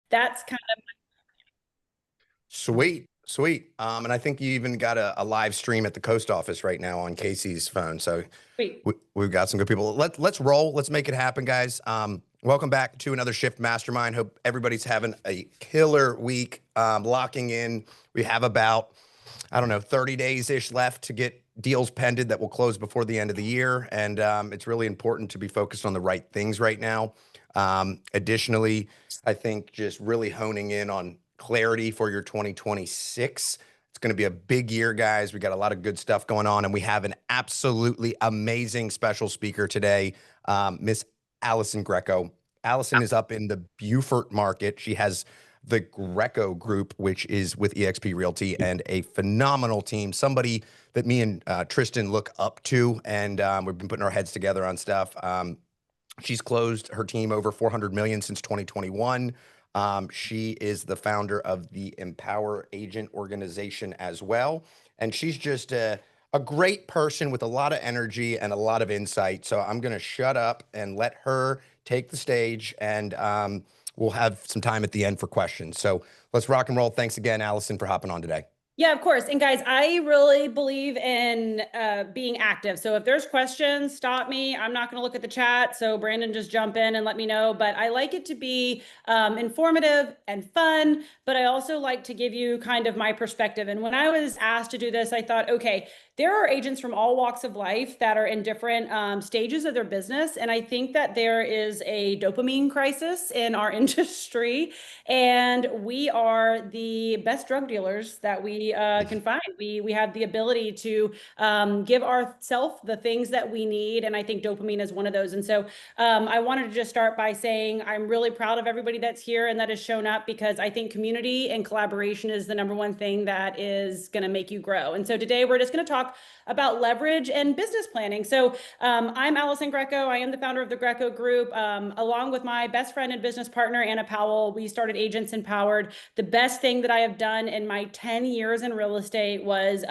That's kind Sweet, sweet. And I think you even got a live stream at the Coast Office right now on Casey's phone. So of. we've got some good people. Let's roll. Let's make it happen, guys. Welcome back to another Shift Mastermind. Hope everybody's having a killer week. Locking in. We have about, I don't know, 30 days ish left to get deals pended that will close before the end of the year. And it's really important to be focused on the right things right now. Additionally, I think just really honing in on clarity for your 2026. It's going to be a big year, guys. We got a lot of good stuff going on, and we have an absolutely amazing special speaker today, Miss Allison Greco. Allison is up in the Beaufort market. She has the Greco Group, which is with eXp Realty, and a phenomenal team. Somebody that me and Tristan look up to, and we've been putting our heads together on stuff. She's closed her team over 400 million since 2021. She is the founder of the Empower Agent organization as well. And she's just a great person with a lot of energy and a lot of insight. So I'm going to shut up and let her take the stage, and we'll have some time at the end for questions. So let's rock and roll. Thanks again, Allison, for hopping on today. Yeah, of course. And guys, I really believe in being active. So if there's questions, stop me. I'm not going to look at the chat. So Brandon, just jump in and let me know. But I like it to be informative and fun. But I also like to give you kind of my perspective. And when I was asked to do this, I thought, okay, there are agents from all walks of life that are in different stages of their business. And I think that there is a dopamine crisis in our industry. And we are the best drug dealers that we can find. We have the ability to give ourselves the things that we need, and I think dopamine is one of those. And so I wanted to just start by saying I'm really proud of everybody that's here and that has shown up, because I think community and collaboration is the number one thing that is going to make you grow. And so today we're just going to talk about leverage and business planning. So I'm Allison Greco. I am the founder of the Greco Group. Along with my best friend and business partner, Anna Powell, we started Agents Empowered. The best thing that I have done in my 10 years in real estate was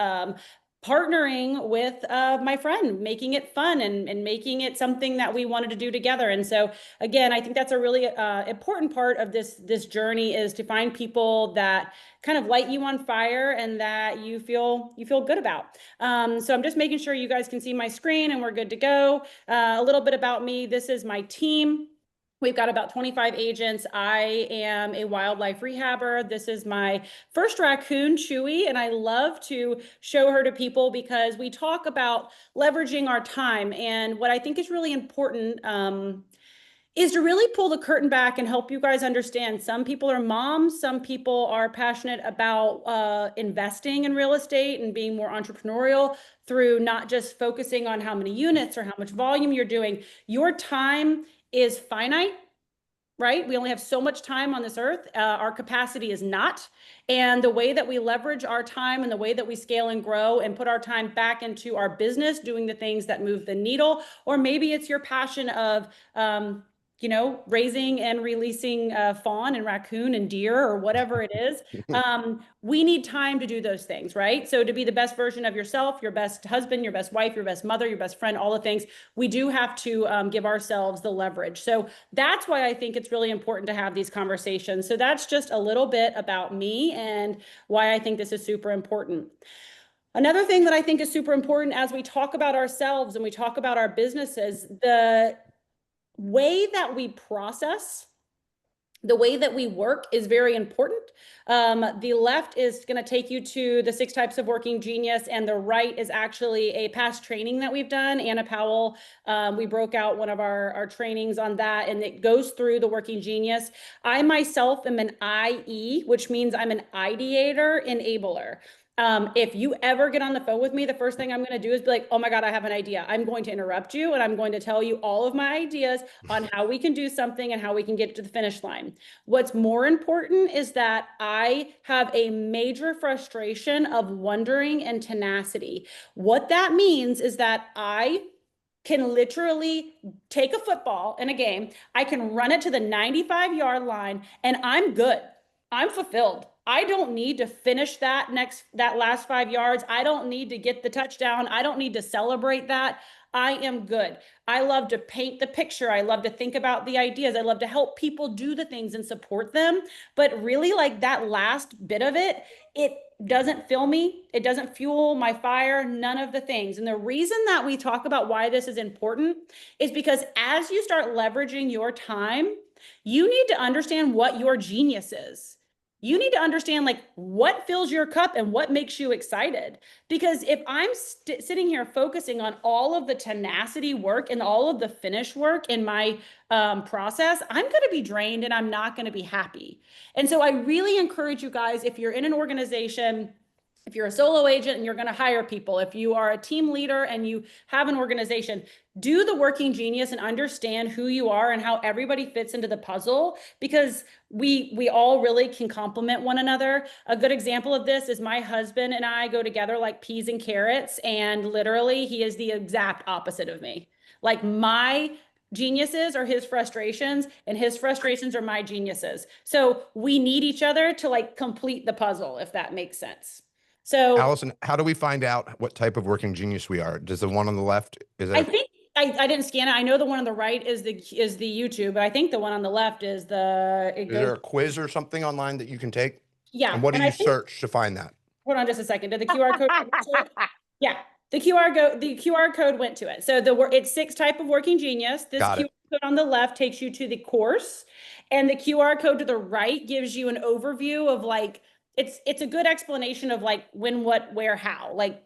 partnering with my friend, making it fun and making it something that we wanted to do together. And so, again, I think that's a really important part of this journey, is to find people that kind of light you on fire and that you feel good about. So I'm just making sure you guys can see my screen and we're good to go. A little bit about me. This is my team. We've got about 25 agents. I am a wildlife rehabber. This is my first raccoon, Chewy, and I love to show her to people because we talk about leveraging our time. And what I think is really important is to really pull the curtain back and help you guys understand. Some people are moms, some people are passionate about investing in real estate and being more entrepreneurial through not just focusing on how many units or how much volume you're doing. Your time is finite, right? We only have so much time on this earth. Our capacity is not. And the way that we leverage our time and the way that we scale and grow and put our time back into our business, doing the things that move the needle, or maybe it's your passion of, raising and releasing fawn and raccoon and deer or whatever it is. We need time to do those things, right? So to be the best version of yourself, your best husband, your best wife, your best mother, your best friend, all the things, we do have to give ourselves the leverage. So that's why I think it's really important to have these conversations. So that's just a little bit about me and why I think this is super important. Another thing that I think is super important as we talk about ourselves and we talk about our businesses, the way that we process, the way that we work is very important. The left is going to take you to the 6 types of working genius, and the right is actually a past training that we've done. Anna Powell, we broke out one of our trainings on that, and it goes through the working genius. I myself am an IE, which means I'm an ideator enabler. If you ever get on the phone with me, the first thing I'm going to do is be like, oh my God, I have an idea. I'm going to interrupt you and I'm going to tell you all of my ideas on how we can do something and how we can get to the finish line. What's more important is that I have a major frustration of wondering and tenacity. What that means is that I can literally take a football in a game, I can run it to the 95-yard line, and I'm good. I'm fulfilled. I don't need to finish that last 5 yards. I don't need to get the touchdown. I don't need to celebrate that. I am good. I love to paint the picture. I love to think about the ideas. I love to help people do the things and support them. But really, like that last bit of it doesn't fill me. It doesn't fuel my fire, none of the things. And the reason that we talk about why this is important is because as you start leveraging your time, you need to understand what your genius is. You need to understand like what fills your cup and what makes you excited. Because if I'm sitting here focusing on all of the tenacity work and all of the finish work in my process, I'm going to be drained and I'm not going to be happy. And so I really encourage you guys, if you're in an organization, if you're a solo agent and you're going to hire people, if you are a team leader and you have an organization, do the working genius and understand who you are and how everybody fits into the puzzle, because we all really can complement one another. A good example of this is my husband and I go together like peas and carrots, and literally he is the exact opposite of me. Like my geniuses are his frustrations and his frustrations are my geniuses. So we need each other to like complete the puzzle, if that makes sense. So Allison, how do we find out what type of working genius we are? Does the one on the left, is I that? think I didn't scan it. I know the one on the right is the YouTube, but I think the one on the left is Is there a quiz or something online that you can take? Yeah. And what do And you I think, search to find that? hold on just a second. Did the QR code go to it? Yeah. The QR code went to it. So it's 6 type of working genius. This Got QR it. code on the left takes you to the course, and the QR code to the right gives you an overview of like it's a good explanation of like when, what, where, how. Like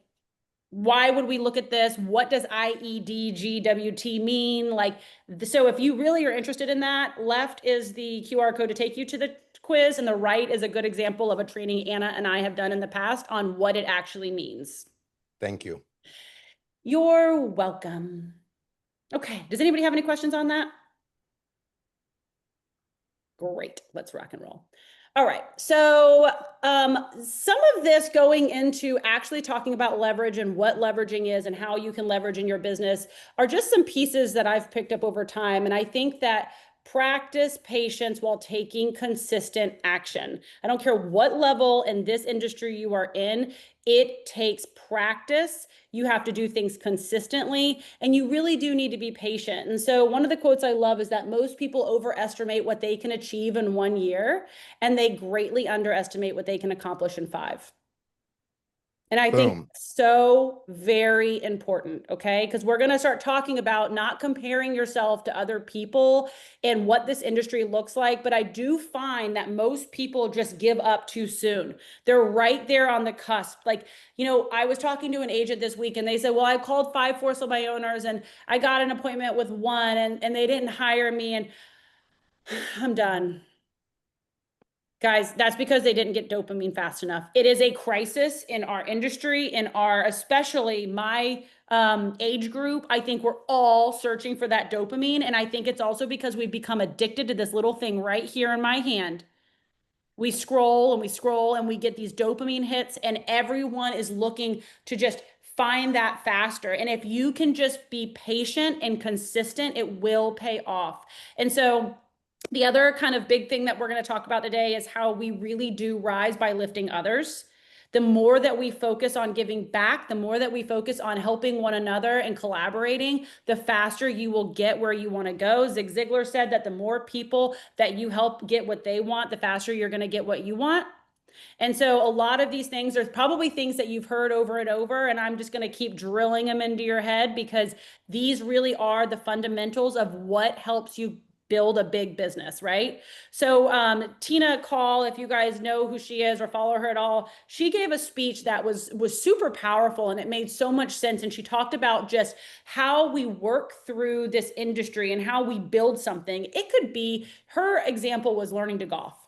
why would we look at this? What does IEDGWT mean? Like, so if you really are interested in that, left is the QR code to take you to the quiz, and the right is a good example of a training Anna and I have done in the past on what it actually means. Thank you. You're welcome. Okay, does anybody have any questions on that? Great, let's rock and roll. All right, so some of this going into actually talking about leverage and what leveraging is and how you can leverage in your business are just some pieces that I've picked up over time. And I think that practice patience while taking consistent action. I don't care what level in this industry you are in, it takes practice. You have to do things consistently, and you really do need to be patient. And so one of the quotes I love is that most people overestimate what they can achieve in 1 year, and they greatly underestimate what they can accomplish in 5. And I think Boom. so very important, okay? Because we're going to start talking about not comparing yourself to other people and what this industry looks like. But I do find that most people just give up too soon. They're right there on the cusp. Like, you know, I was talking to an agent this week and they said, well, I called 5/4 of my owners and I got an appointment with one and they didn't hire me and I'm done. Guys, that's because they didn't get dopamine fast enough. It is a crisis in our industry, in our, especially my age group. I think we're all searching for that dopamine. And I think it's also because we've become addicted to this little thing right here in my hand. We scroll and we scroll and we get these dopamine hits, and everyone is looking to just find that faster. And if you can just be patient and consistent, it will pay off. And so the other kind of big thing that we're going to talk about today is how we really do rise by lifting others. The more that we focus on giving back, the more that we focus on helping one another and collaborating, the faster you will get where you want to go. Zig Ziglar said that the more people that you help get what they want, the faster you're going to get what you want. And so a lot of these things, there's probably things that you've heard over and over, and I'm just going to keep drilling them into your head because these really are the fundamentals of what helps you build a big business, right? So Tina Call, if you guys know who she is or follow her at all, she gave a speech that was super powerful and it made so much sense. And she talked about just how we work through this industry and how we build something. It could be, her example was learning to golf,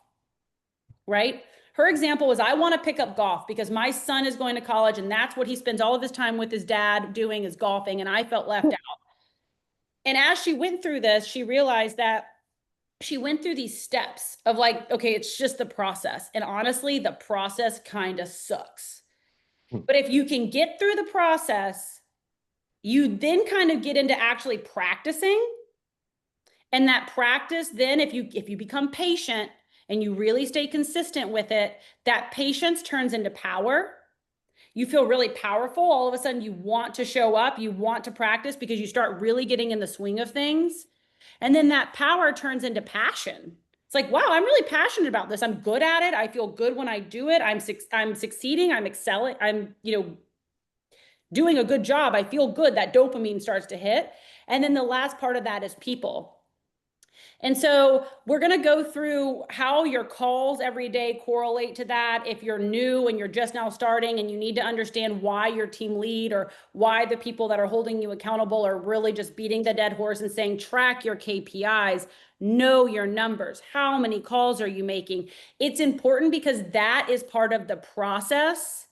right? Her example was, I want to pick up golf because my son is going to college and that's what he spends all of his time with his dad doing, is golfing, and I felt left out. And as she went through this, she realized that she went through these steps of like, okay, it's just the process. And honestly, the process kind of sucks. But if you can get through the process, you then kind of get into actually practicing. And that practice, then if you become patient and you really stay consistent with it, that patience turns into power. You feel really powerful. All of a sudden, you want to show up, you want to practice because you start really getting in the swing of things. And then that power turns into passion. It's like, wow, I'm really passionate about this. I'm good at it. I feel good when I do it. I'm succeeding. I'm excelling. I'm, doing a good job. I feel good. That dopamine starts to hit. And then the last part of that is people. And so we're going to go through how your calls every day correlate to that. If you're new and you're just now starting and you need to understand why your team lead or why the people that are holding you accountable are really just beating the dead horse and saying, track your KPIs, know your numbers. How many calls are you making? It's important because that is part of the process.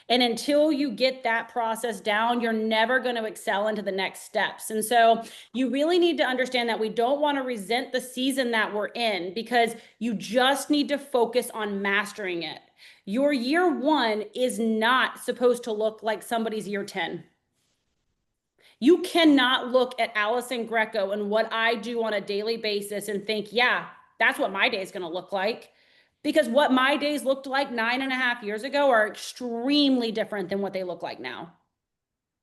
And until you get that process down, you're never going to excel into the next steps. And so you really need to understand that we don't want to resent the season that we're in because you just need to focus on mastering it. Your year 1 is not supposed to look like somebody's year 10. You cannot look at Allison Greco and what I do on a daily basis and think, yeah, that's what my day is going to look like. Because what my days looked like 9.5 years ago are extremely different than what they look like now.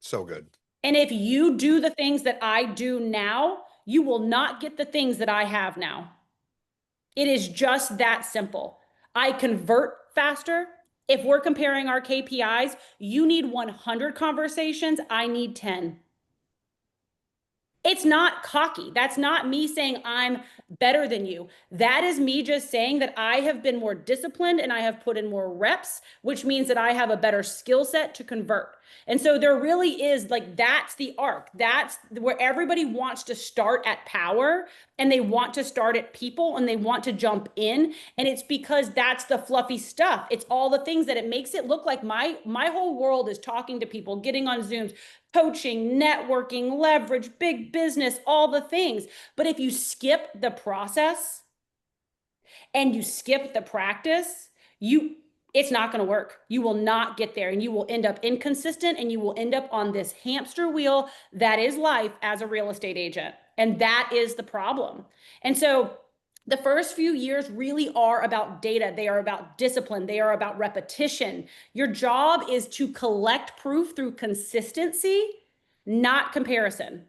So good. And if you do the things that I do now, you will not get the things that I have now. It is just that simple. I convert faster. If we're comparing our KPIs, you need 100 conversations. I need 10. It's not cocky. That's not me saying I'm better than you. That is me just saying that I have been more disciplined and I have put in more reps, which means that I have a better skill set to convert. And so there really is like, that's the arc. That's where everybody wants to start at power and they want to start at people and they want to jump in. And it's because that's the fluffy stuff. It's all the things that it makes it look like my whole world is talking to people, getting on Zooms, coaching, networking, leverage, big business, all the things. But if you skip the process and you skip the practice, it's not going to work. You will not get there and you will end up inconsistent and you will end up on this hamster wheel that is life as a real estate agent. And that is the problem. And so the first few years really are about data. They are about discipline. They are about repetition. Your job is to collect proof through consistency, not comparison.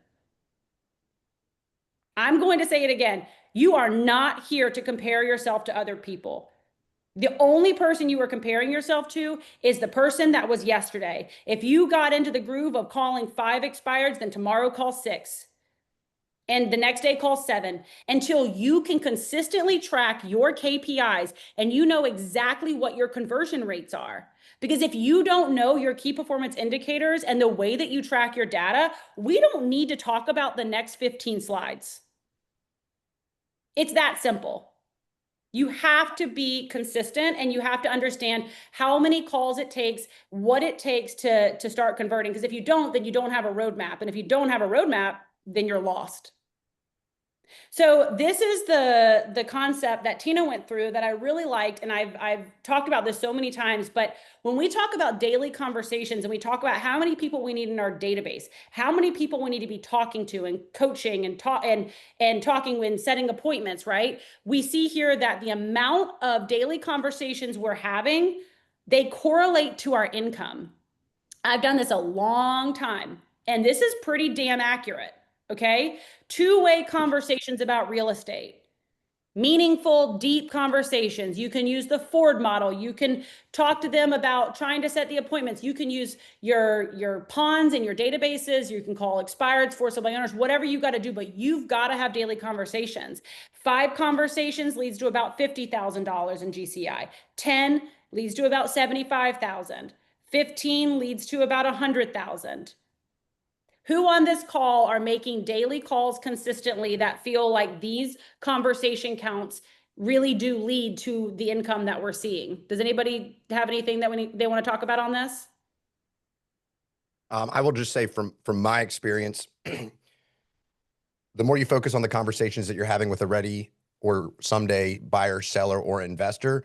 I'm going to say it again. You are not here to compare yourself to other people. The only person you are comparing yourself to is the person that was yesterday. If you got into the groove of calling 5 expireds, then tomorrow call 6. And the next day call 7 until you can consistently track your KPIs and you know exactly what your conversion rates are. Because if you don't know your key performance indicators and the way that you track your data, we don't need to talk about the next 15 slides. It's that simple. You have to be consistent and you have to understand how many calls it takes, what it takes to start converting. Because if you don't, then you don't have a roadmap. And if you don't have a roadmap, then you're lost. So this is the concept that Tina went through that I really liked. And I've talked about this so many times, but when we talk about daily conversations and we talk about how many people we need in our database, how many people we need to be talking to and coaching and talking and setting appointments, right? We see here that the amount of daily conversations we're having, they correlate to our income. I've done this a long time, and this is pretty damn accurate. Okay. 2-way conversations about real estate, meaningful, deep conversations. You can use the Ford model. You can talk to them about trying to set the appointments. You can use your ponds and your databases. You can call expireds, for sale by owners, whatever you got to do, but you've got to have daily conversations. 5 conversations leads to about $50,000 in GCI. 10 leads to about 75,000. 15 leads to about 100,000. Who on this call are making daily calls consistently that feel like these conversation counts really do lead to the income that we're seeing? Does anybody have anything that they want to talk about on this? I will just say from my experience, the more you focus on the conversations that you're having with a ready or someday buyer, seller, or investor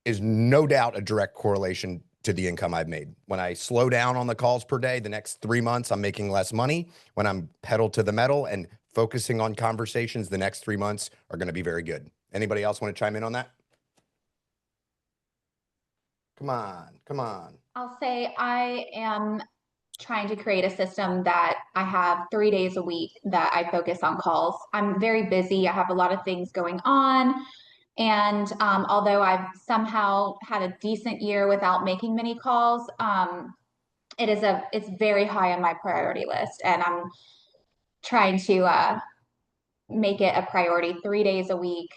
is no doubt a direct correlation to the income I've made. When I slow down on the calls per day, the next 3 months, I'm making less money. When I'm pedal to the metal and focusing on conversations, the next 3 months are going to be very good. Anybody else want to chime in on that? Come on, come on. I'll say I am trying to create a system that I have 3 days a week that I focus on calls. I'm very busy. I have a lot of things going on. And although I've somehow had a decent year without making many calls, it's very high on my priority list. And I'm trying to make it a priority 3 days a week,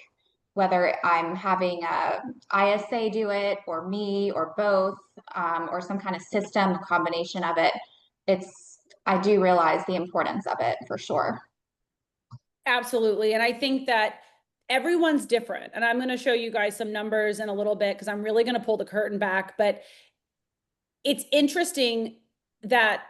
whether I'm having a ISA do it or me or both, or some kind of system combination of it. I do realize the importance of it for sure. Absolutely. And I think that everyone's different. And I'm going to show you guys some numbers in a little bit because I'm really going to pull the curtain back. But it's interesting that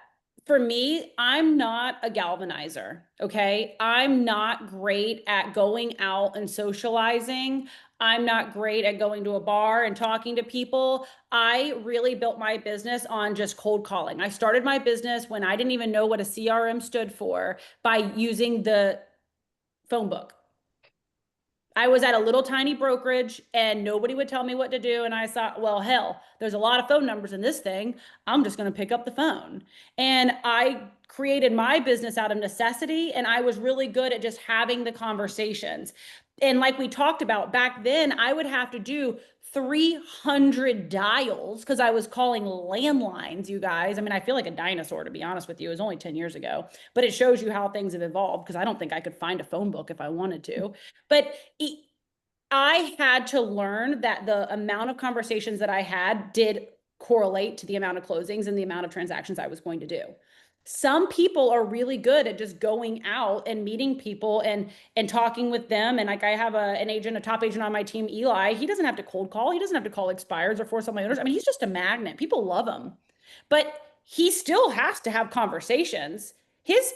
for me, I'm not a galvanizer. Okay. I'm not great at going out and socializing. I'm not great at going to a bar and talking to people. I really built my business on just cold calling. I started my business when I didn't even know what a CRM stood for by using the phone book. I was at a little tiny brokerage and nobody would tell me what to do. And I thought, well, hell, there's a lot of phone numbers in this thing. I'm just going to pick up the phone. And I created my business out of necessity. And I was really good at just having the conversations. And like we talked about back then, I would have to do 300 dials because I was calling landlines, you guys. I mean, I feel like a dinosaur, to be honest with you. It was only 10 years ago, but it shows you how things have evolved because I don't think I could find a phone book if I wanted to. But I had to learn that the amount of conversations that I had did correlate to the amount of closings and the amount of transactions I was going to do. Some people are really good at just going out and meeting people and talking with them. And like I have an agent, a top agent on my team, Eli. He doesn't have to cold call. He doesn't have to call expireds or force on my owners. I mean, he's just a magnet. People love him, but he still has to have conversations. His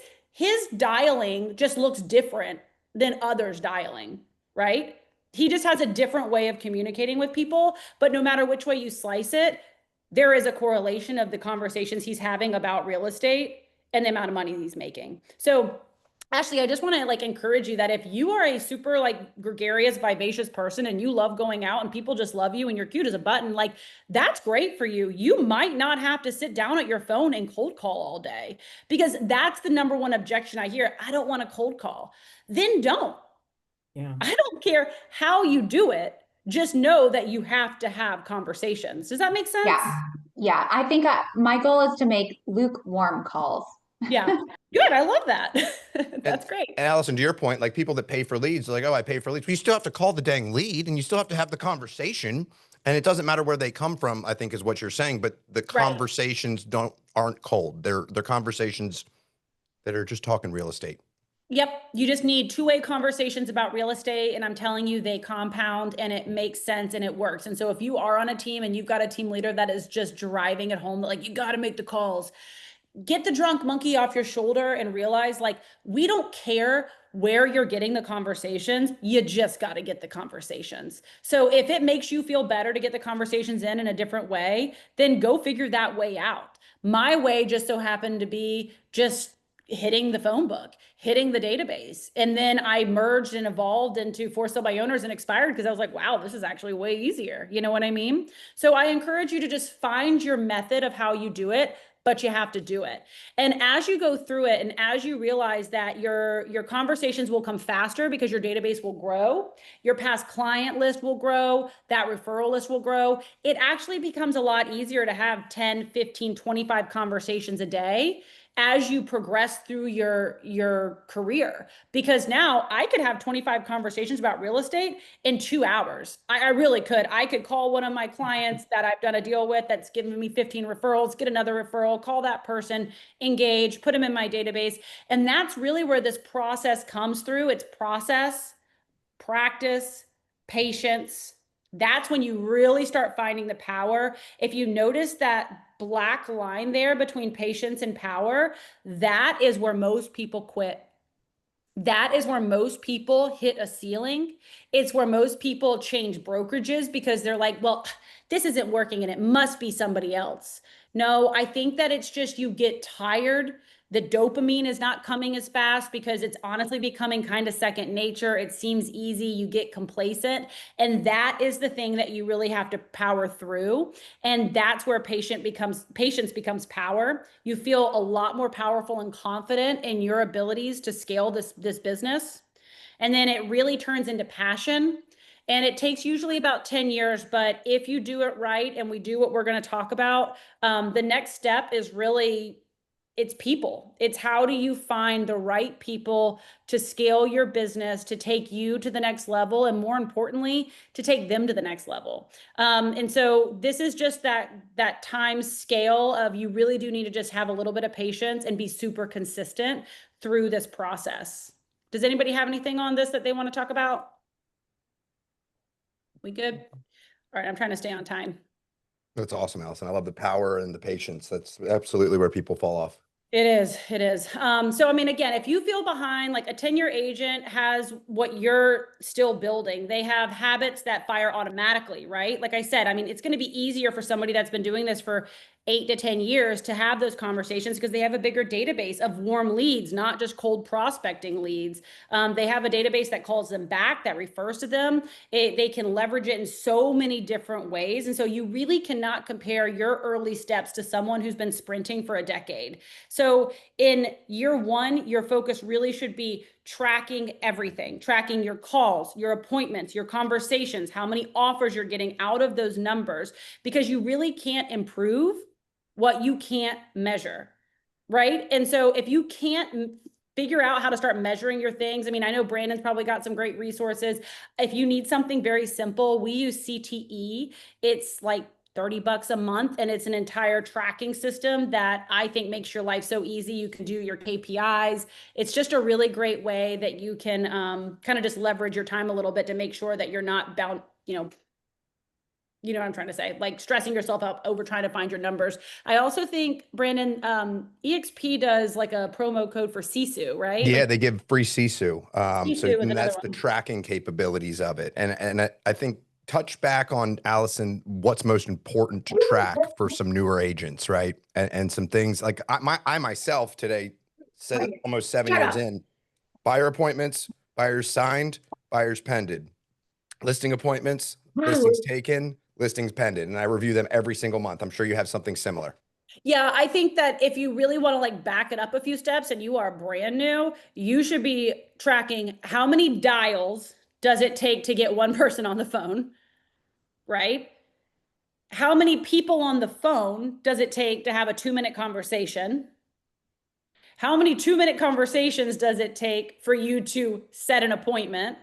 dialing just looks different than others dialing, right? He just has a different way of communicating with people. But no matter which way you slice it, there is a correlation of the conversations he's having about real estate and the amount of money he's making. So Ashley, I just want to like encourage you that if you are a super like gregarious, vivacious person and you love going out and people just love you and you're cute as a button, like that's great for you. You might not have to sit down at your phone and cold call all day because that's the number one objection I hear. I don't want to cold call. Then don't. Yeah. I don't care how you do it. Just know that you have to have conversations. Does that make sense? Yeah. Yeah. I think my goal is to make lukewarm calls. Yeah. Good. I love that. That's great. And Allison, to your point, like people that pay for leads, like, oh, I pay for leads. But you still have to call the dang lead and you still have to have the conversation. And it doesn't matter where they come from, I think is what you're saying. But the conversations aren't cold. They're conversations that are just talking real estate. Yep. You just need two-way conversations about real estate. And I'm telling you, they compound and it makes sense and it works. And so if you are on a team and you've got a team leader that is just driving it home, like you got to make the calls, get the drunk monkey off your shoulder and realize like, we don't care where you're getting the conversations. You just got to get the conversations. So if it makes you feel better to get the conversations in a different way, then go figure that way out. My way just so happened to be just hitting the phone book, hitting the database. And then I merged and evolved into for sale by owners and expired because I was like, wow, this is actually way easier. You know what I mean? So I encourage you to just find your method of how you do it, but you have to do it. And as you go through it and as you realize that your conversations will come faster because your database will grow, your past client list will grow, that referral list will grow, it actually becomes a lot easier to have 10, 15, 25 conversations a day as you progress through your career. Because now I could have 25 conversations about real estate in 2 hours. I really could. I could call one of my clients that I've done a deal with that's given me 15 referrals, get another referral, call that person, engage, put them in my database. And that's really where this process comes through. It's process, practice, patience. That's when you really start finding the power. If you notice that black line there between patience and power, that is where most people quit. That is where most people hit a ceiling. It's where most people change brokerages because they're like, well, this isn't working and it must be somebody else. No, I think that it's just you get tired The dopamine is not coming as fast because it's honestly becoming kind of second nature. It seems easy. You get complacent. And that is the thing that you really have to power through. And that's where patience becomes power. You feel a lot more powerful and confident in your abilities to scale this business. And then it really turns into passion. And it takes usually about 10 years, but if you do it right and we do what we're going to talk about, the next step is really, it's people. It's how do you find the right people to scale your business, to take you to the next level, and more importantly, to take them to the next level. And so this is just that time scale of you really do need to just have a little bit of patience and be super consistent through this process. Does anybody have anything on this that they want to talk about? We good? All right, I'm trying to stay on time. That's awesome, Allison. I love the power and the patience. That's absolutely where people fall off. It is. It is. So, I mean, again, if you feel behind, like a 10-year agent has what you're still building, they have habits that fire automatically, right? Like I said, I mean, it's going to be easier for somebody that's been doing this for 8 to 10 years to have those conversations because they have a bigger database of warm leads, not just cold prospecting leads. They have a database that calls them back, that refers to them. They can leverage it in so many different ways. And so you really cannot compare your early steps to someone who's been sprinting for a decade. So in year one, your focus really should be tracking everything, tracking your calls, your appointments, your conversations, how many offers you're getting out of those numbers, because you really can't improve what you can't measure, right? And so if you can't figure out how to start measuring your things, I mean, I know Brandon's probably got some great resources. If you need something very simple, we use CTE. It's like $30 a month, and it's an entire tracking system that I think makes your life so easy. You can do your KPIs. It's just a really great way that you can kind of just leverage your time a little bit to make sure that you're not bound, you know what I'm trying to say, like stressing yourself out over trying to find your numbers. I also think, Brandon, EXP does like a promo code for Sisu, right? Yeah, Like, they give free Sisu. Sisu is And another that's the one. tracking capabilities of it. And I think touch back on, Allison, what's most important to track for some newer agents, right? And some things like I myself today said almost 7 Shut years up. in, buyer appointments, buyers signed, buyers pended, listing appointments, listings taken, listings pended. And I review them every single month. I'm sure you have something similar. Yeah, I think that if you really want to like back it up a few steps and you are brand new, you should be tracking how many dials does it take to get one person on the phone, right? How many people on the phone does it take to have a 2-minute conversation? How many 2-minute conversations does it take for you to set an appointment?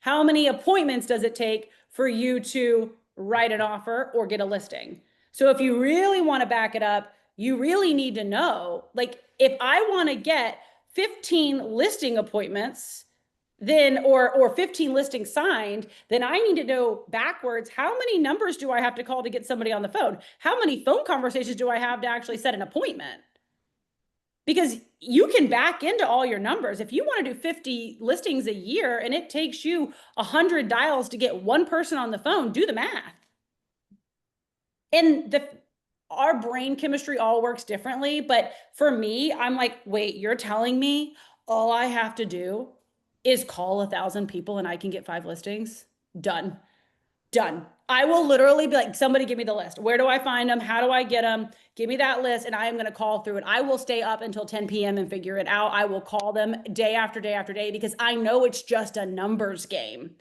How many appointments does it take for you to write an offer or get a listing? So if you really want to back it up, you really need to know, like, if I want to get 15 listing appointments, then or 15 listings signed, then I need to know backwards, how many numbers do I have to call to get somebody on the phone? How many phone conversations do I have to actually set an appointment? Because you can back into all your numbers. If you want to do 50 listings a year and it takes you 100 dials to get one person on the phone, do the math. And our brain chemistry all works differently. But for me, I'm like, wait, you're telling me all I have to do is call 1,000 people and I can get 5 listings? Done. I will literally be like, somebody give me the list. Where do I find them? How do I get them? Give me that list and I am going to call through it. I will stay up until 10 p.m. and figure it out. I will call them day after day after day because I know it's just a numbers game.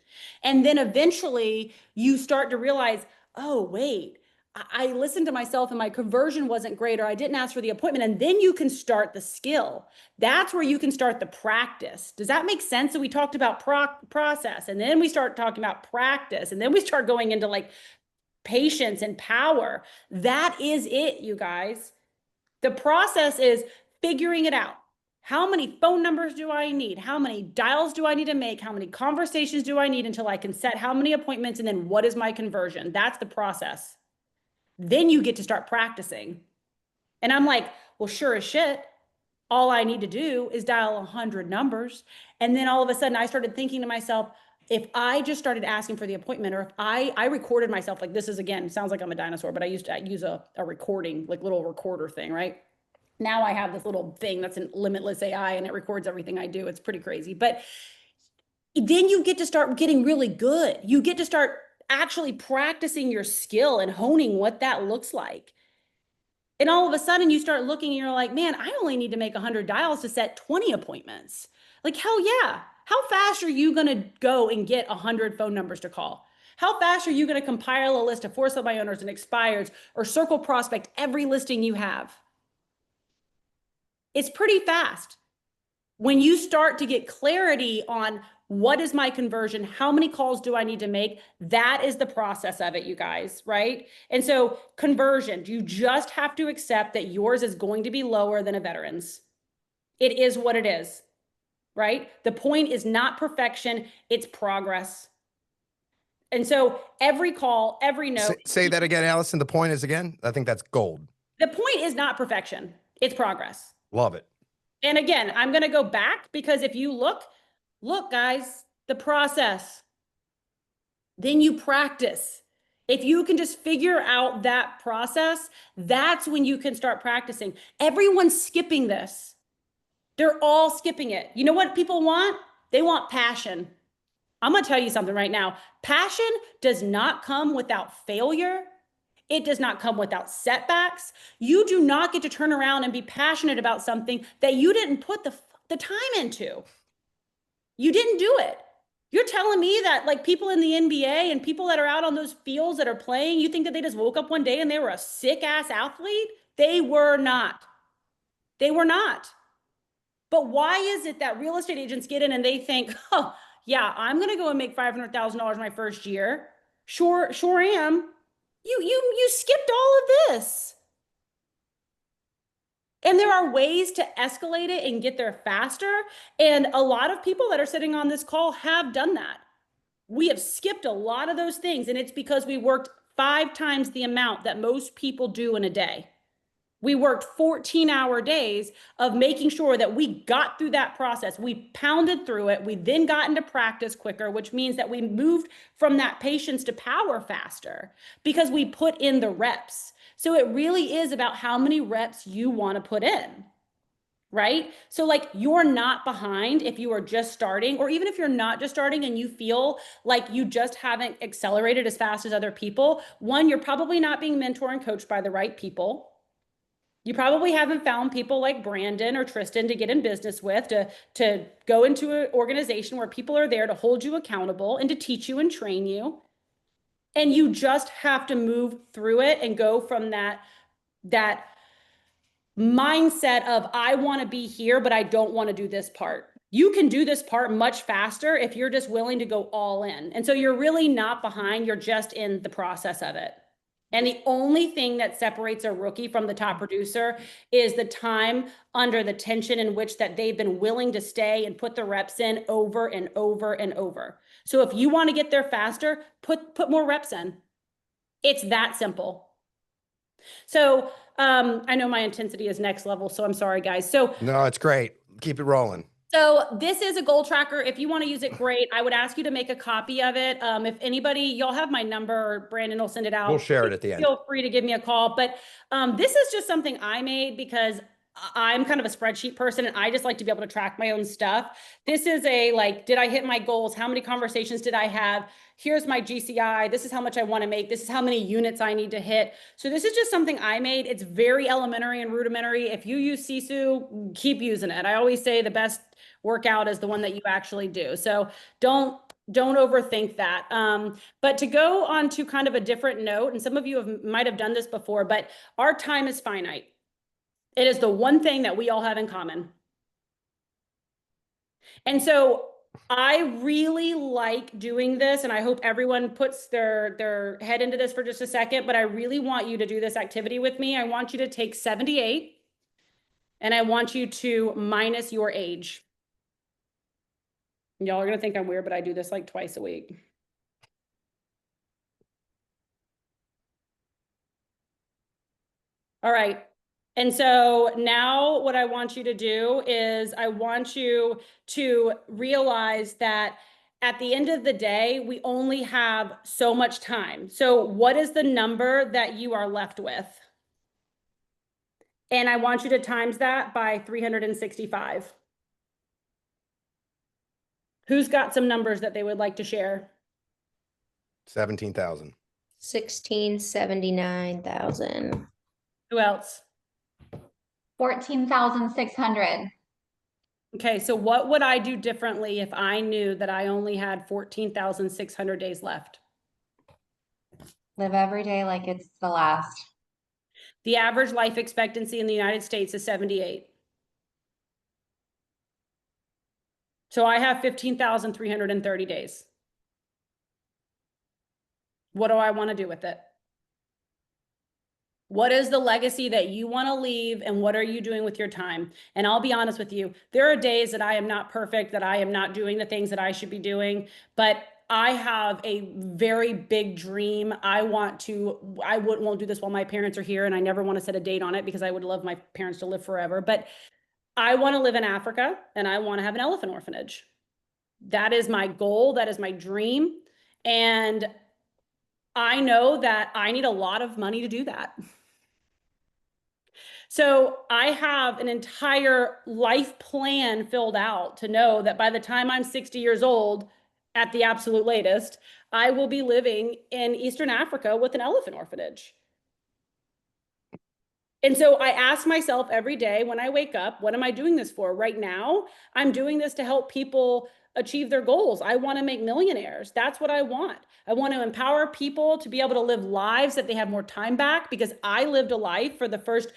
And then eventually you start to realize, oh, wait, I listened to myself and my conversion wasn't great, or I didn't ask for the appointment. And then you can start the skill. That's where you can start the practice. Does that make sense? So we talked about process, and then we start talking about practice, and then we start going into like patience and power. That is it, you guys. The process is figuring it out. How many phone numbers do I need? How many dials do I need to make? How many conversations do I need until I can set how many appointments? And then what is my conversion? That's the process. Then you get to start practicing. And I'm like, well, sure as shit, all I need to do is dial 100 numbers. And then all of a sudden I started thinking to myself, if I just started asking for the appointment, or if I recorded myself, like this is, again, sounds like I'm a dinosaur, but I used to use a recording, like little recorder thing, right? Now I have this little thing that's an limitless AI and it records everything I do. It's pretty crazy. But then you get to start getting really good. You get to start actually practicing your skill and honing what that looks like. And all of a sudden you start looking and you're like, man, I only need to make 100 dials to set 20 appointments. Like, hell yeah. How fast are you going to go and get 100 phone numbers to call? How fast are you going to compile a list of for sale by owners and expireds or circle prospect every listing you have? It's pretty fast. When you start to get clarity on what is my conversion, how many calls do I need to make, that is the process of it, you guys, right? And so conversion, you just have to accept that yours is going to be lower than a veteran's. It is what it is, right? The point is not perfection, it's progress. And so every call, every note. Say that again, Allison. The point is again, I think that's gold. The point is not perfection, it's progress. Love it. And again, I'm going to go back because if you look, guys, the process, then you practice. If you can just figure out that process, that's when you can start practicing. Everyone's skipping this. They're all skipping it. You know what people want? They want passion. I'm going to tell you something right now. Passion does not come without failure. It does not come without setbacks. You do not get to turn around and be passionate about something that you didn't put the time into. You didn't do it. You're telling me that like people in the NBA and people that are out on those fields that are playing, you think that they just woke up one day and they were a sick ass athlete? They were not. They were not. But why is it that real estate agents get in and they think, oh, yeah, I'm going to go and make $500,000 my first year. Sure am. You skipped all of this. And there are ways to escalate it and get there faster. And a lot of people that are sitting on this call have done that. We have skipped a lot of those things. And it's because we worked 5 times the amount that most people do in a day. We worked 14-hour days of making sure that we got through that process. We pounded through it. We then got into practice quicker, which means that we moved from that patience to power faster because we put in the reps. So it really is about how many reps you want to put in, right? So like you're not behind if you are just starting, or even if you're not just starting and you feel like you just haven't accelerated as fast as other people. One, you're probably not being mentored and coached by the right people. You probably haven't found people like Brandon or Tristan to get in business with, to go into an organization where people are there to hold you accountable and to teach you and train you. And you just have to move through it and go from that mindset of I want to be here, but I don't want to do this part. You can do this part much faster if you're just willing to go all in. And so you're really not behind, you're just in the process of it. And the only thing that separates a rookie from the top producer is the time under the tension in which that they've been willing to stay and put the reps in over and over and over. So if you want to get there faster, put more reps in. It's that simple. So I know my intensity is next level, so I'm sorry, guys. So no, it's great. Keep it rolling. So this is a goal tracker. If you want to use it, great. I would ask you to make a copy of it. If anybody, y'all have my number, or Brandon will send it out. We'll share it at the end. Feel free to give me a call. But this is just something I made because I'm kind of a spreadsheet person and I just like to be able to track my own stuff. This is a like, did I hit my goals? How many conversations did I have? Here's my GCI. This is how much I want to make. This is how many units I need to hit. So this is just something I made. It's very elementary and rudimentary. If you use Sisu, keep using it. I always say the best workout is the one that you actually do. So don't overthink that. But to go on to kind of a different note, and some of you might have done this before, but our time is finite. It is the one thing that we all have in common. And so I really like doing this, and I hope everyone puts their head into this for just a second, but I really want you to do this activity with me. I want you to take 78 and I want you to minus your age. Y'all are going to think I'm weird, but I do this like twice a week. All right. And so now what I want you to do is I want you to realize that at the end of the day, we only have so much time. So what is the number that you are left with? And I want you to times that by 365. Who's got some numbers that they would like to share? 17,000. 1,679,000. Who else? 14,600. Okay, so what would I do differently if I knew that I only had 14,600 days left? Live every day like it's the last. The average life expectancy in the United States is 78. So I have 15,330 days. What do I want to do with it? What is the legacy that you want to leave, and what are you doing with your time? And I'll be honest with you, there are days that I am not perfect, that I am not doing the things that I should be doing, but I have a very big dream. I won't do this while my parents are here, and I never want to set a date on it because I would love my parents to live forever. But I want to live in Africa, and I want to have an elephant orphanage. That is my goal. That is my dream. And I know that I need a lot of money to do that. So I have an entire life plan filled out to know that by the time I'm 60 years old, at the absolute latest, I will be living in Eastern Africa with an elephant orphanage. And so I ask myself every day when I wake up, what am I doing this for? Right now, I'm doing this to help people achieve their goals. I want to make millionaires. That's what I want. I want to empower people to be able to live lives that they have more time back, because I lived a life for the first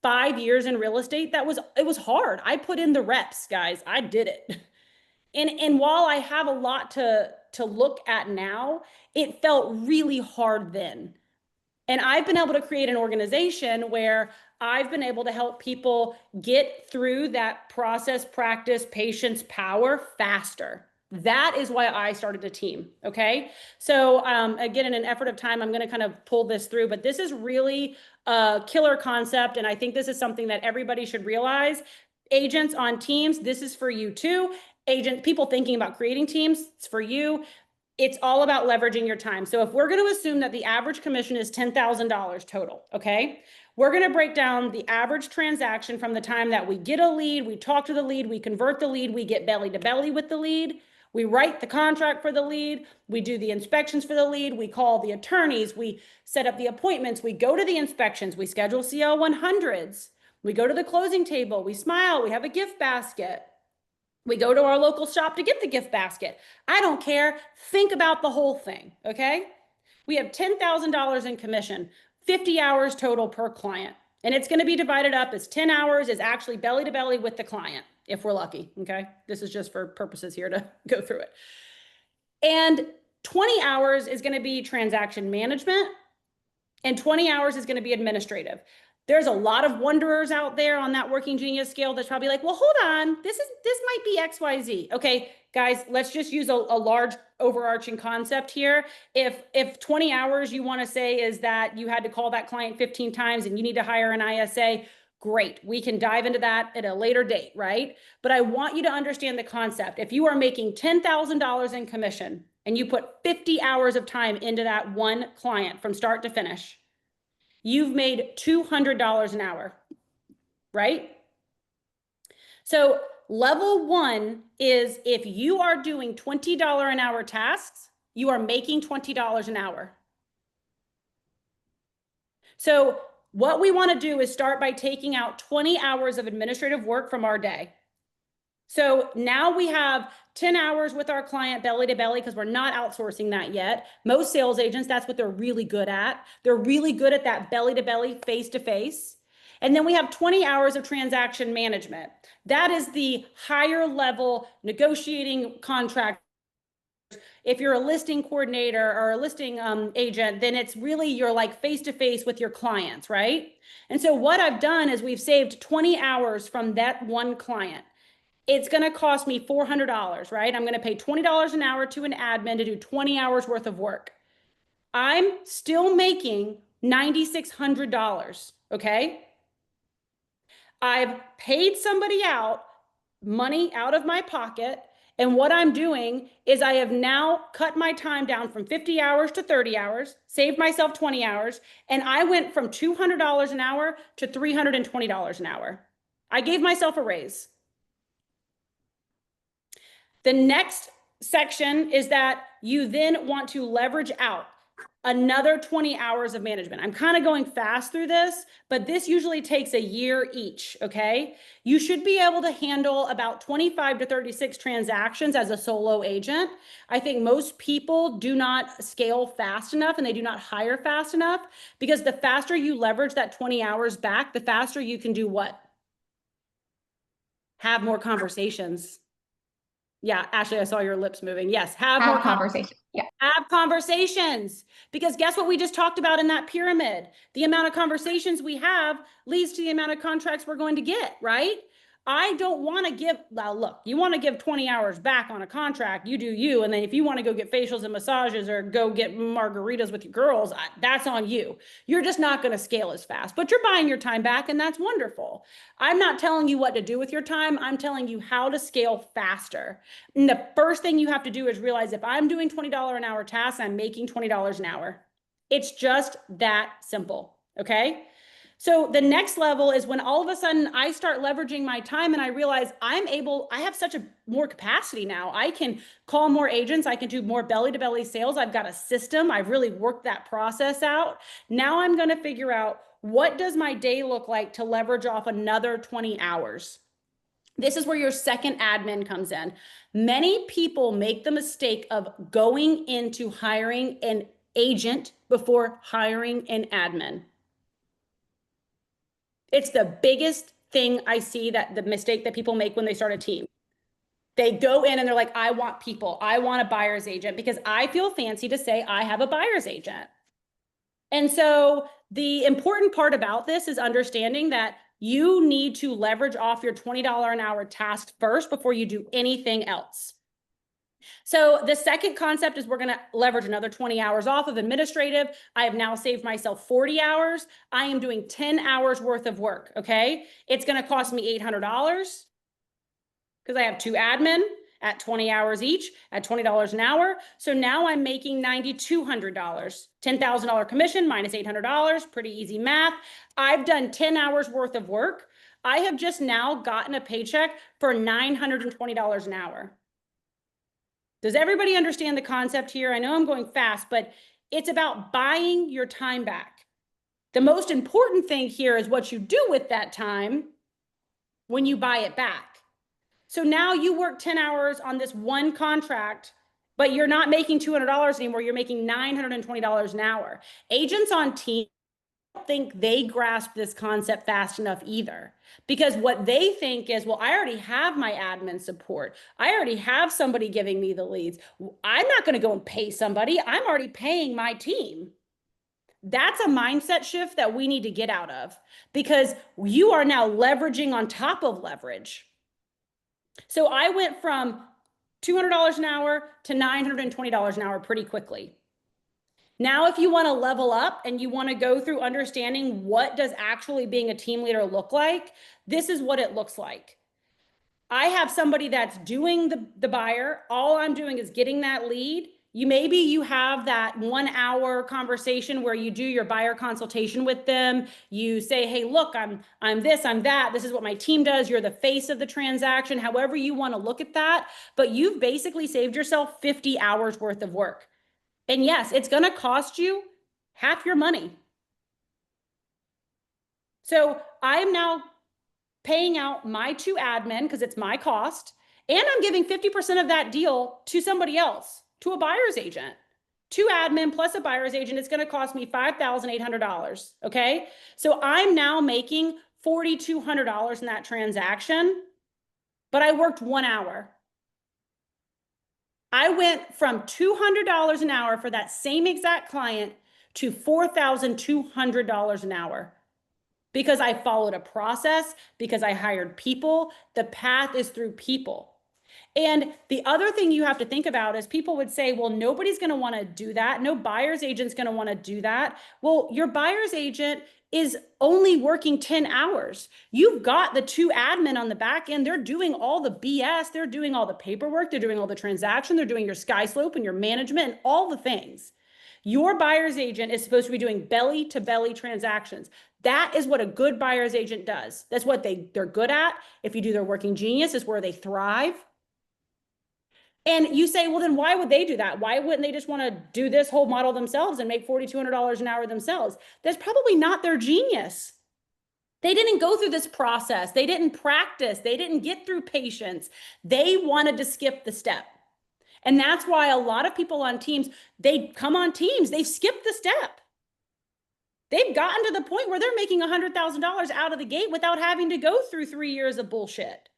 5 years in real estate it was hard. I put in the reps, guys. I did it. And while I have a lot to look at now, it felt really hard then. And I've been able to create an organization where I've been able to help people get through that process, practice, patience, power faster. That is why I started a team. Okay. So again, in an effort of time, I'm going to kind of pull this through, but this is really a killer concept. And I think this is something that everybody should realize. Agents on teams, this is for you too. People thinking about creating teams, it's for you. It's all about leveraging your time. So if we're going to assume that the average commission is $10,000 total, okay, we're going to break down the average transaction from the time that we get a lead, we talk to the lead, we convert the lead, we get belly to belly with the lead, we write the contract for the lead, we do the inspections for the lead, we call the attorneys, we set up the appointments, we go to the inspections, we schedule CL 100s, we go to the closing table, we smile, we have a gift basket. We go to our local shop to get the gift basket. I don't care. Think about the whole thing, okay? We have $10,000 in commission, 50 hours total per client. And it's going to be divided up as 10 hours is actually belly to belly with the client, if we're lucky, okay? This is just for purposes here to go through it. And 20 hours is going to be transaction management, and 20 hours is going to be administrative. There's a lot of wanderers out there on that working genius scale that's probably like, well, hold on, this might be XYZ. Okay, guys, let's just use a large overarching concept here. If 20 hours you want to say is that you had to call that client 15 times and you need to hire an ISA, great. We can dive into that at a later date, right? But I want you to understand the concept. If you are making $10,000 in commission and you put 50 hours of time into that one client from start to finish, you've made $200 an hour, right? So level one is if you are doing $20 an hour tasks, you are making $20 an hour. So what we want to do is start by taking out 20 hours of administrative work from our day. So now we have 10 hours with our client belly to belly, because we're not outsourcing that yet. Most sales agents, that's what they're really good at. They're really good at that belly to belly, face to face. And then we have 20 hours of transaction management. That is the higher level negotiating contract. If you're a listing coordinator or a listing agent, then it's really you're like face to face with your clients, right? And so what I've done is we've saved 20 hours from that one client. It's going to cost me $400, right? I'm going to pay $20 an hour to an admin to do 20 hours worth of work. I'm still making $9,600, okay? I've paid somebody out money out of my pocket, And what I'm doing is I have now cut my time down from 50 hours to 30 hours, saved myself 20 hours, and I went from $200 an hour to $320 an hour. I gave myself a raise. The next section is that you then want to leverage out another 20 hours of management. I'm kind of going fast through this, but this usually takes a year each, okay? You should be able to handle about 25 to 36 transactions as a solo agent. I think most people do not scale fast enough and they do not hire fast enough, because the faster you leverage that 20 hours back, the faster you can do what? Have more conversations. Yeah, Ashley, I saw your lips moving. Yes, have more conversation. Yeah. Have conversations, because guess what we just talked about in that pyramid? The amount of conversations we have leads to the amount of contracts we're going to get, right? I don't want to give, well, look, you want to give 20 hours back on a contract, you do you. And then if you want to go get facials and massages or go get margaritas with your girls, that's on you. You're just not going to scale as fast, but you're buying your time back, and that's wonderful. I'm not telling you what to do with your time. I'm telling you how to scale faster. And the first thing you have to do is realize, if I'm doing $20 an hour tasks, I'm making $20 an hour. It's just that simple, okay? So the next level is when all of a sudden I start leveraging my time and I realize I have such a more capacity now. I can call more agents. I can do more belly to belly sales. I've got a system. I've really worked that process out. Now I'm going to figure out, what does my day look like to leverage off another 20 hours? This is where your second admin comes in. Many people make the mistake of going into hiring an agent before hiring an admin. It's the biggest thing I see, that the mistake that people make when they start a team. They go in and they're like, I want people. I want a buyer's agent because I feel fancy to say I have a buyer's agent. And so the important part about this is understanding that you need to leverage off your $20 an hour task first before you do anything else. So the second concept is we're going to leverage another 20 hours off of administrative. I have now saved myself 40 hours. I am doing 10 hours worth of work. Okay. It's going to cost me $800 because I have 2 admin at 20 hours each at $20 an hour. So now I'm making $9,200, $10,000 commission minus $800. Pretty easy math. I've done 10 hours worth of work. I have just now gotten a paycheck for $920 an hour. Does everybody understand the concept here? I know I'm going fast, but it's about buying your time back. The most important thing here is what you do with that time when you buy it back. So now you work 10 hours on this one contract, but you're not making $200 anymore. You're making $920 an hour. Agents on team think they grasp this concept fast enough either, because what they think is, well, I already have my admin support. I already have somebody giving me the leads. I'm not going to go and pay somebody. I'm already paying my team. That's a mindset shift that we need to get out of, because you are now leveraging on top of leverage. So I went from $200 an hour to $920 an hour pretty quickly. Now, if you want to level up and you want to go through understanding what does actually being a team leader look like, this is what it looks like. I have somebody that's doing the buyer. All I'm doing is getting that lead. Maybe you have that 1 hour conversation where you do your buyer consultation with them. You say, hey, look, I'm this, I'm that. This is what my team does. You're the face of the transaction, however you want to look at that. But you've basically saved yourself 50 hours worth of work. And yes, it's going to cost you half your money. So I'm now paying out my 2 admin because it's my cost, and I'm giving 50% of that deal to somebody else, to a buyer's agent. 2 admin plus a buyer's agent, it's going to cost me $5,800. Okay. So I'm now making $4,200 in that transaction, but I worked 1 hour. I went from $200 an hour for that same exact client to $4,200 an hour, because I followed a process, because I hired people. The path is through people. And the other thing you have to think about is people would say, well, nobody's going to want to do that. No buyer's agent's going to want to do that. Well, your buyer's agent is only working 10 hours. You've got the 2 admin on the back end. They're doing all the BS. They're doing all the paperwork. They're doing all the transaction. They're doing your SkySlope and your management and all the things. Your buyer's agent is supposed to be doing belly to belly transactions. That is what a good buyer's agent does. That's what they're good at. If you do their working genius, is where they thrive. And you say, well, then why would they do that? Why wouldn't they just want to do this whole model themselves and make $4,200 an hour themselves? That's probably not their genius. They didn't go through this process. They didn't practice. They didn't get through patience. They wanted to skip the step. And that's why a lot of people on teams, they come on teams, they've skipped the step. They've gotten to the point where they're making $100,000 out of the gate without having to go through 3 years of bullshit.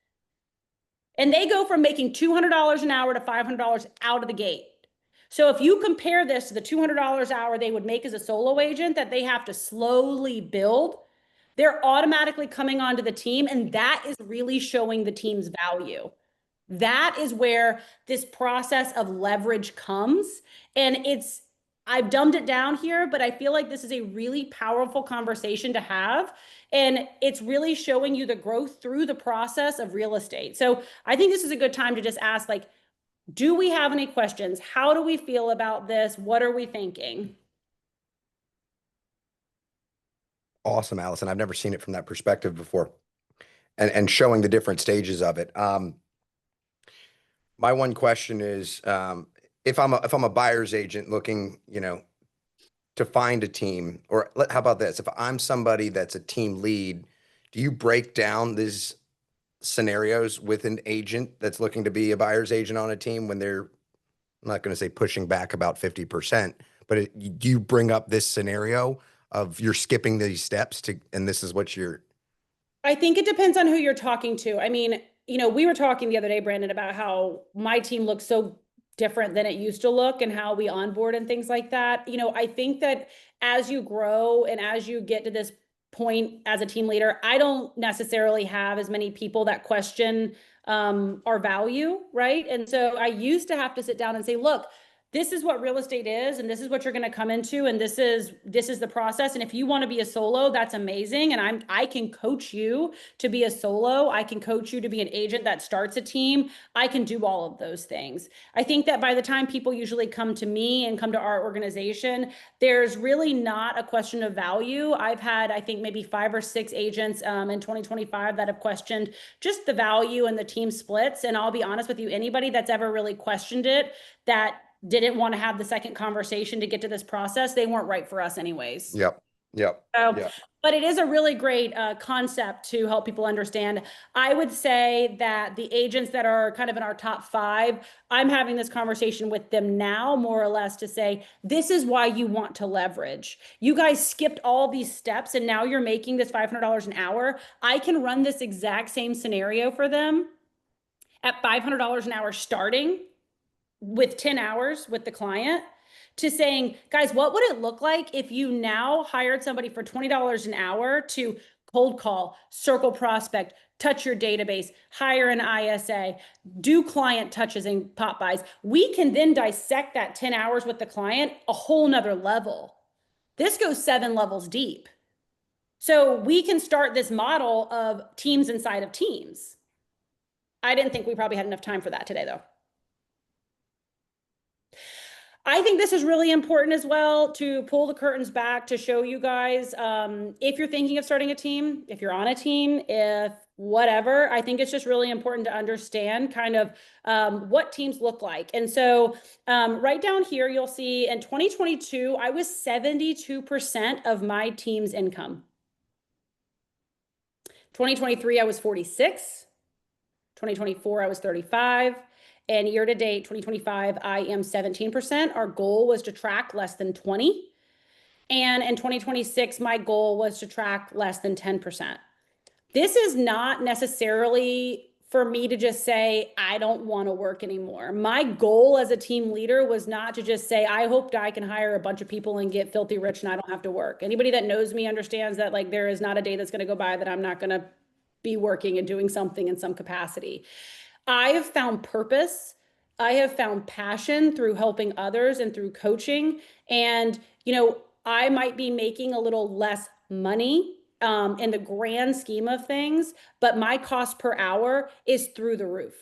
And they go from making $200 an hour to $500 out of the gate. So if you compare this to the $200 an hour they would make as a solo agent that they have to slowly build, they're automatically coming onto the team. And that is really showing the team's value. That is where this process of leverage comes. And I've dumbed it down here, but I feel like this is a really powerful conversation to have. And it's really showing you the growth through the process of real estate. So I think this is a good time to just ask, like, do we have any questions? How do we feel about this? What are we thinking? Awesome, Allison. I've never seen it from that perspective before, and showing the different stages of it. My one question is, if I'm a buyer's agent looking, to find a team, or how about this? If I'm somebody that's a team lead, do you break down these scenarios with an agent that's looking to be a buyer's agent on a team when they're, I'm not going to say pushing back about 50%, but do you bring up this scenario of you're skipping these steps and this is what I think it depends on who you're talking to. I mean, we were talking the other day, Brandon, about how my team looks so different than it used to look and how we onboard and things like that. I think that as you grow and as you get to this point as a team leader, I don't necessarily have as many people that question our value, right? And so I used to have to sit down and say, look, this is what real estate is, and this is what you're going to come into, and this is the process. And if you want to be a solo, that's amazing. And I can coach you to be a solo. I can coach you to be an agent that starts a team. I can do all of those things. I think that by the time people usually come to me and come to our organization, there's really not a question of value. I've had, I think, maybe 5 or 6 agents in 2025 that have questioned just the value and the team splits. And I'll be honest with you, anybody that's ever really questioned it, that didn't want to have the second conversation to get to this process, they weren't right for us anyways. Yep. But it is a really great concept to help people understand. I would say that the agents that are kind of in our top 5, I'm having this conversation with them now, more or less, to say, this is why you want to leverage. You guys skipped all these steps and now you're making this $500 an hour. I can run this exact same scenario for them at $500 an hour starting, with 10 hours with the client, to saying, guys, what would it look like if you now hired somebody for $20 an hour to cold call, circle prospect, touch your database, hire an ISA, do client touches and pop buys? We can then dissect that 10 hours with the client a whole nother level. This goes 7 levels deep. So we can start this model of teams inside of teams. I didn't think we probably had enough time for that today, though. I think this is really important as well, to pull the curtains back to show you guys, if you're thinking of starting a team, if you're on a team, if whatever, I think it's just really important to understand kind of what teams look like. And so right down here, you'll see in 2022, I was 72% of my team's income. 2023, I was 46. 2024, I was 35. And year to date, 2025, I am 17%. Our goal was to track less than 20. And in 2026, my goal was to track less than 10%. This is not necessarily for me to just say, I don't want to work anymore. My goal as a team leader was not to just say, I hope I can hire a bunch of people and get filthy rich and I don't have to work. Anybody that knows me understands that, like, there is not a day that's going to go by that I'm not going to be working and doing something in some capacity. I have found purpose. I have found passion through helping others and through coaching. And, I might be making a little less money in the grand scheme of things, but my cost per hour is through the roof.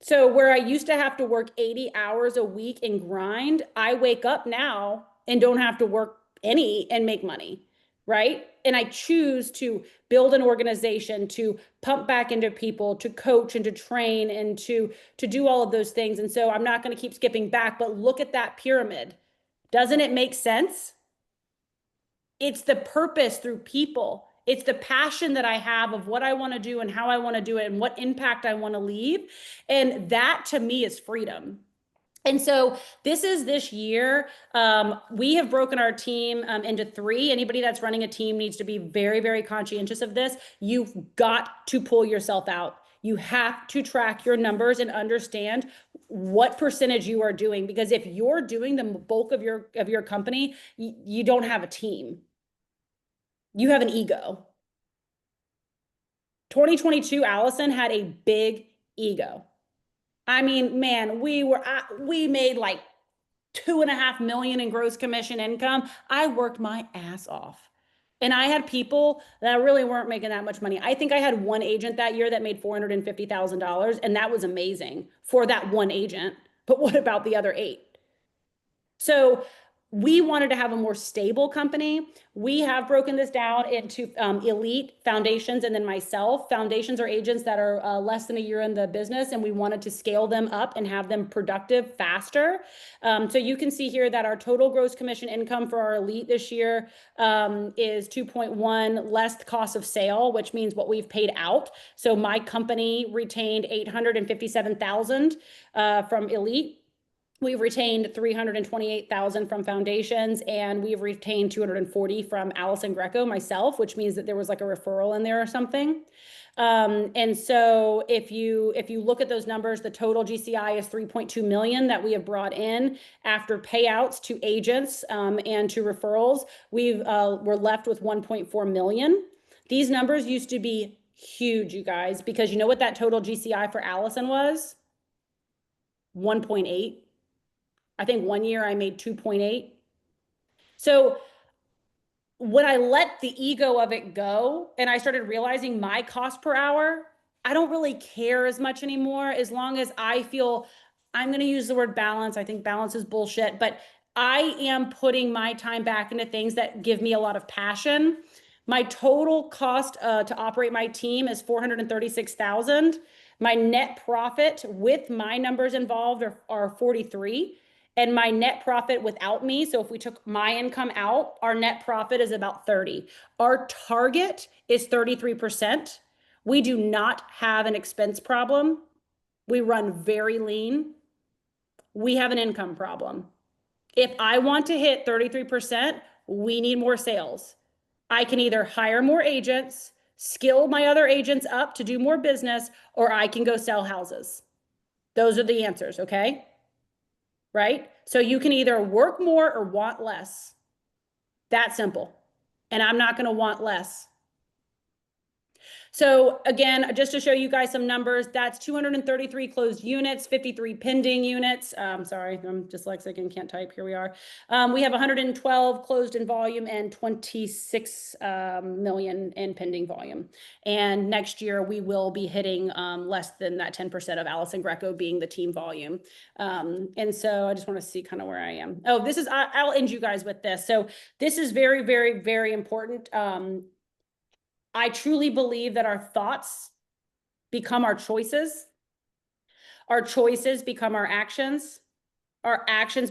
So where I used to have to work 80 hours a week and grind, I wake up now and don't have to work any and make money, right? And I choose to build an organization, to pump back into people, to coach and to train and to do all of those things. And so I'm not going to keep skipping back, but look at that pyramid. Doesn't it make sense? It's the purpose through people. It's the passion that I have of what I want to do and how I want to do it and what impact I want to leave. And that to me is freedom. And so this year, we have broken our team into 3. Anybody that's running a team needs to be very, very conscientious of this. You've got to pull yourself out. You have to track your numbers and understand what percentage you are doing, because if you're doing the bulk of your company, you don't have a team. You have an ego. 2022, Allison had a big ego. I mean, man, we made like 2.5 million in gross commission income. I worked my ass off. And I had people that really weren't making that much money. I think I had one agent that year that made $450,000, and that was amazing for that one agent. But what about the other 8? So we wanted to have a more stable company. We have broken this down into elite, foundations, and then myself. Foundations are agents that are less than a year in the business, and we wanted to scale them up and have them productive faster. So you can see here that our total gross commission income for our elite this year is 2.1 less cost of sale, which means what we've paid out. So my company retained 857,000 from elite. We've retained 328,000 from foundations, and we've retained 240 from Allison Greco, myself, which means that there was like a referral in there or something. And so if you look at those numbers, the total GCI is 3.2 million that we have brought in after payouts to agents and to referrals. We're left with 1.4 million. These numbers used to be huge, you guys, because you know what that total GCI for Allison was? 1.8. I think one year I made 2.8. So when I let the ego of it go and I started realizing my cost per hour, I don't really care as much anymore, as long as I feel, I'm going to use the word balance. I think balance is bullshit, but I am putting my time back into things that give me a lot of passion. My total cost to operate my team is 436,000. My net profit with my numbers involved are 43. And my net profit without me, so if we took my income out, our net profit is about 30. Our target is 33%. We do not have an expense problem. We run very lean. We have an income problem. If I want to hit 33%, we need more sales. I can either hire more agents, skill my other agents up to do more business, or I can go sell houses. Those are the answers, okay? Right? So you can either work more or want less. That simple. And I'm not going to want less. So again, just to show you guys some numbers, that's 233 closed units, 53 pending units. Sorry, I'm dyslexic and can't type. Here we are. We have 112 closed in volume and 26 million in pending volume. And next year we will be hitting less than that 10% of Allison Greco being the team volume. And so I just want to see kind of where I am. Oh, this is, I'll end you guys with this. So this is very, very, very important. I truly believe that our thoughts become our choices become our actions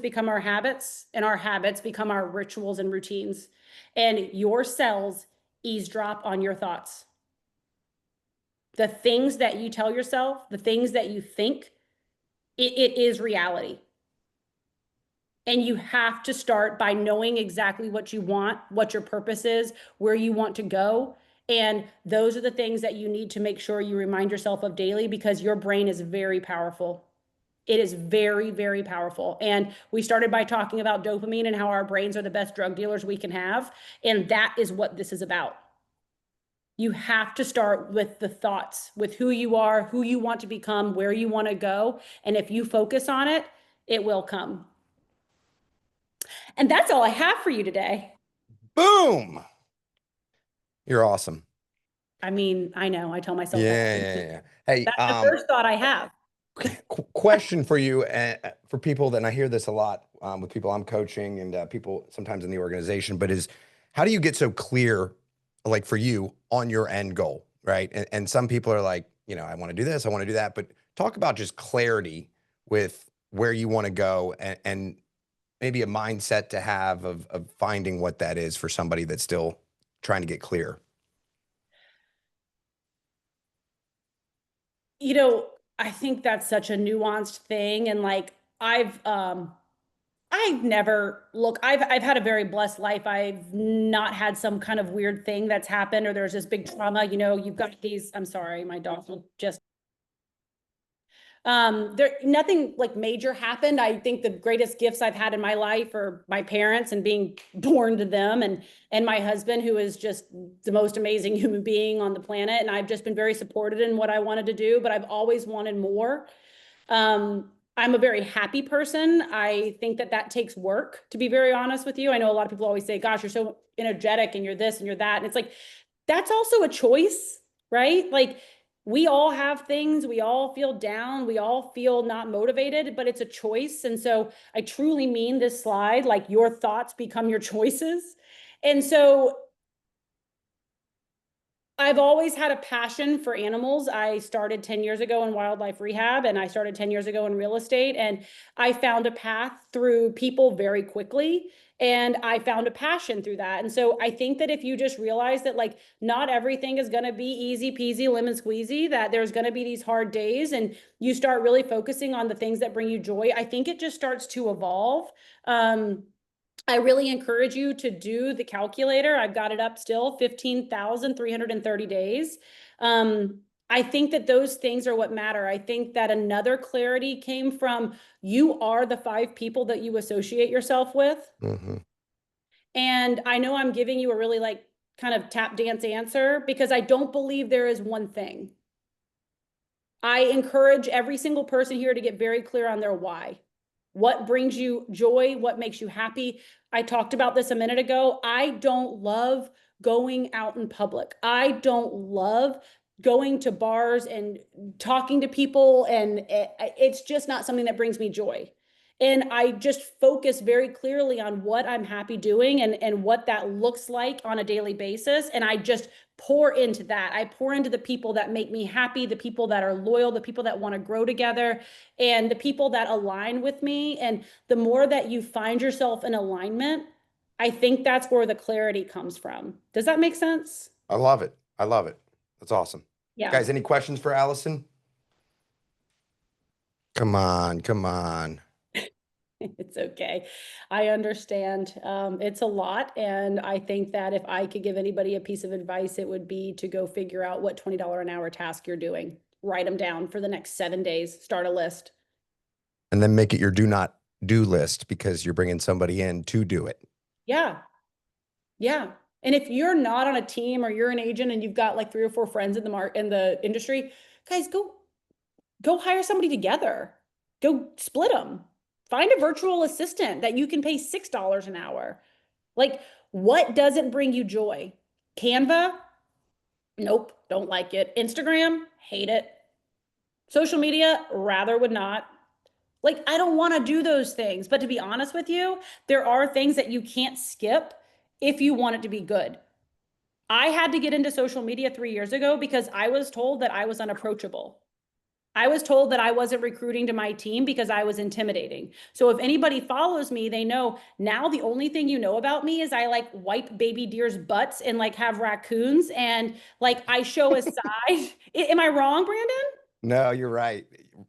become our habits, and our habits become our rituals and routines. And your cells eavesdrop on your thoughts. The things that you tell yourself, the things that you think, it is reality. And you have to start by knowing exactly what you want, what your purpose is, where you want to go. And those are the things that you need to make sure you remind yourself of daily, because your brain is very powerful. It is very, very powerful. And we started by talking about dopamine and how our brains are the best drug dealers we can have. And that is what this is about. You have to start with the thoughts, with who you are, who you want to become, where you want to go. And if you focus on it, it will come. And that's all I have for you today. Boom. You're awesome. I mean, I know I tell myself Yeah, that. yeah, yeah. Hey, That's the first thought I have. question for you, for people that, and I hear this a lot with people I'm coaching and people sometimes in the organization, but is how do you get so clear, like for you, on your end goal, right? And some people are like, you know, I want to do this, I want to do that, but talk about just clarity with where you want to go and maybe a mindset to have of finding what that is for somebody that's still trying to get clear. You know, I think that's such a nuanced thing. And like I've never look, I've had a very blessed life. I've not had some kind of weird thing that's happened or there's this big trauma. You know, you've got these, I'm sorry, my dog will just there nothing like major happened. I think the greatest gifts I've had in my life are my parents and being born to them and my husband who is just the most amazing human being on the planet. And I've just been very supported in what I wanted to do, but I've always wanted more. I'm a very happy person. I think that that takes work, to be very honest with you. I know a lot of people always say, gosh, you're so energetic and you're this and you're that. And it's like, that's also a choice, right? Like we all have things, we all feel down, we all feel not motivated, but it's a choice. And so I truly mean this slide, like your thoughts become your choices. And so I've always had a passion for animals. I started 10 years ago in wildlife rehab and I started 10 years ago in real estate. And I found a path through people very quickly. And I found a passion through that. And so I think that if you just realize that, like, not everything is going to be easy peasy, lemon squeezy, that there's going to be these hard days, and you start really focusing on the things that bring you joy, I think it just starts to evolve. I really encourage you to do the calculator. I've got it up still, 15,330 days. I think that those things are what matter. I think that another clarity came from you are the 5 people that you associate yourself with. Mm-hmm. And I know I'm giving you a really like kind of tap dance answer because I don't believe there is one thing. I encourage every single person here to get very clear on their why. What brings you joy? What makes you happy? I talked about this a minute ago. I don't love going out in public. I don't love going to bars and talking to people. And it's just not something that brings me joy. And I just focus very clearly on what I'm happy doing and what that looks like on a daily basis. And I just pour into that. I pour into the people that make me happy, the people that are loyal, the people that want to grow together, and the people that align with me. And the more that you find yourself in alignment, I think that's where the clarity comes from. Does that make sense? I love it. I love it. That's awesome. Yeah. Guys, any questions for Allison? Come on, come on. It's okay. I understand. It's a lot. And I think that if I could give anybody a piece of advice, it would be to go figure out what $20 an hour task you're doing. Write them down for the next 7 days. Start a list. And then make it your do not do list because you're bringing somebody in to do it. Yeah. Yeah. And if you're not on a team or you're an agent and you've got like 3 or 4 friends in the industry, guys, go hire somebody together. Go split them. Find a virtual assistant that you can pay $6 an hour. Like, what doesn't bring you joy? Canva? Nope, don't like it. Instagram? Hate it. Social media? Rather would not. Like, I don't want to do those things. But to be honest with you, there are things that you can't skip if you want it to be good. I had to get into social media 3 years ago because I was told that I was unapproachable. I was told that I wasn't recruiting to my team because I was intimidating. So if anybody follows me, they know now the only thing you know about me is I like wipe baby deer's butts and like have raccoons and like I show a side. Am I wrong, Brandon? No, you're right.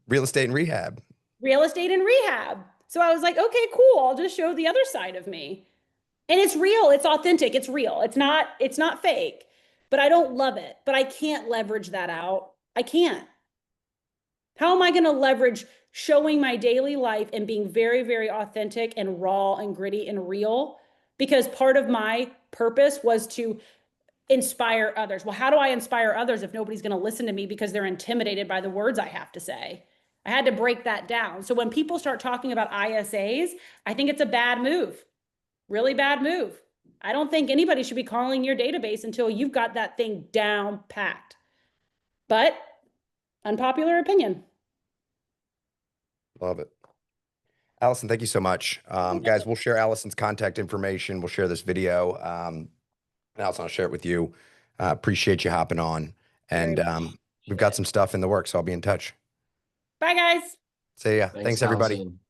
Real estate and rehab. Real estate and rehab. So I was like, okay, cool. I'll just show the other side of me. And it's real, it's authentic, it's real. It's not fake. But I don't love it. But I can't leverage that out. I can't. How am I going to leverage showing my daily life and being very, very authentic and raw and gritty and real? Because part of my purpose was to inspire others. Well, how do I inspire others if nobody's going to listen to me because they're intimidated by the words I have to say? I had to break that down. So when people start talking about ISAs, I think it's a bad move, really bad move. I don't think anybody should be calling your database until you've got that thing down packed. But unpopular opinion. Love it. Allison, thank you so much. Guys, we'll share Allison's contact information. We'll share this video. Allison, I'll share it with you. Appreciate you hopping on. And we've got some stuff in the works, so I'll be in touch. Bye, guys. See ya. Thanks everybody. Allison.